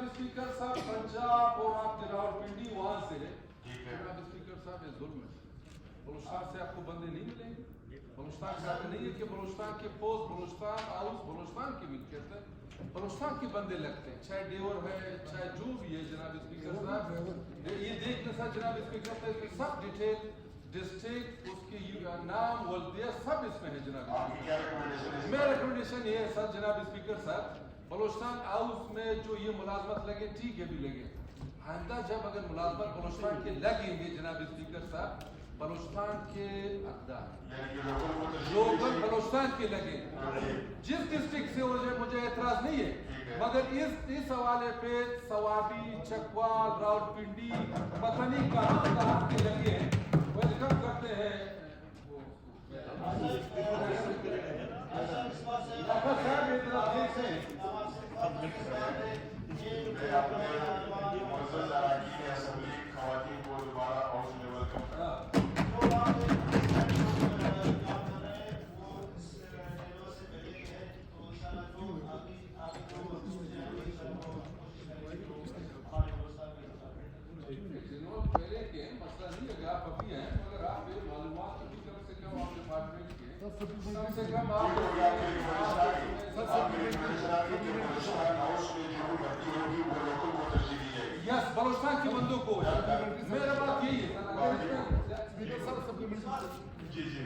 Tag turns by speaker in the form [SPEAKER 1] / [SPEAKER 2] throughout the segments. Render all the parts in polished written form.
[SPEAKER 1] Speaker साहब पंजाब और आपके रावलपिंडी वहां से जनाब स्पीकर साहब ये जुल्म है। बलूचिस्तान से आपको बंदे नहीं मिलेंगे। बलूचिस्तान से आपको नहीं है कि बलूचिस्तान के पोस्ट बलूचिस्तान हाउस बलूचिस्तान की मिल्कियत है, बलूचिस्तान के बंदे लगते हैं, चाहे डेवर है चाहे जो भी है जनाब स्पीकर साहब। ये देखने साथ जनाब स्पीकर साहब इसमें सब डिटेल डिस्ट्रिक्ट उसके नाम वल्दिया सब इसमें है जनाब। मेरा रिकमेंडेशन ये है सर जनाब स्पीकर साहब, बलूचिस्तान हाउस में जो ये मुलाजमत लगे ठीक है भी लगे, आइंदा जब अगर मुलाजमत बलूचिस्तान के लगेंगे जनाब स्पीकर साहब, बलूचिस्तान के लोकल बलूचिस्तान के लगे जिस डिस्ट्रिक्ट से हो जाए मुझे एतराज नहीं है, मगर इस हवाले पे सवाबी चकवाल रावलपिंडी पता नहीं कहाँ के लगे वेलकम करते हैं। यस बलूचिस्तान के बंदों को मेरा बात यही है
[SPEAKER 2] स्पीकर साहब सप्लीमेंट्री जी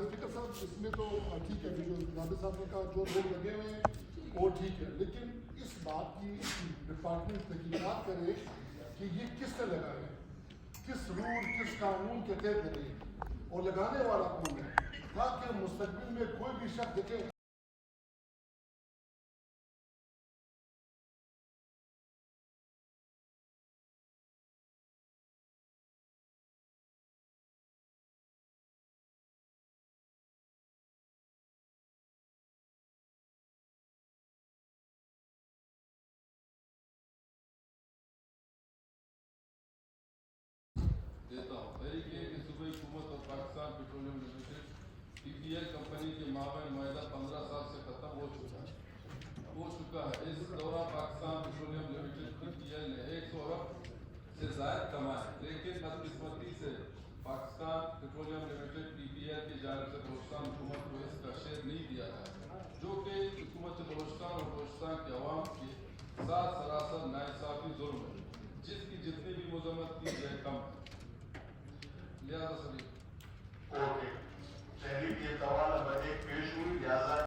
[SPEAKER 2] स्पीकर साहब इसमें तो ठीक है जो नादिर साहब ने कहा जो लोग लगे हुए हैं वो ठीक है, लेकिन इस बात की डिपार्टमेंट तहकीकात करे कि ये किसने लगाया है, किस रूल किस कानून के तहत लगे और लगाने वाला कौन है, ताकि मुस्तकबिल में कोई भी शख्स देखे।
[SPEAKER 1] देता हूँ तरीके कि सूबाई हुकूमत और Pakistan petroleum limited PPL company के माबैन मुआहदा 15 साल से ख़त्म हो चुका है। इस दौरान पाकिस्तान पेट्रोलियम लिमिटेड PPL ने 100 अरब से ज़ायद कमाए, लेकिन बदकिस्मती से पाकिस्तान पेट्रोलियम लिमिटेड PPL की जानिब से बलूचिस्तान हुकूमत को इसका शेयर नहीं दिया है।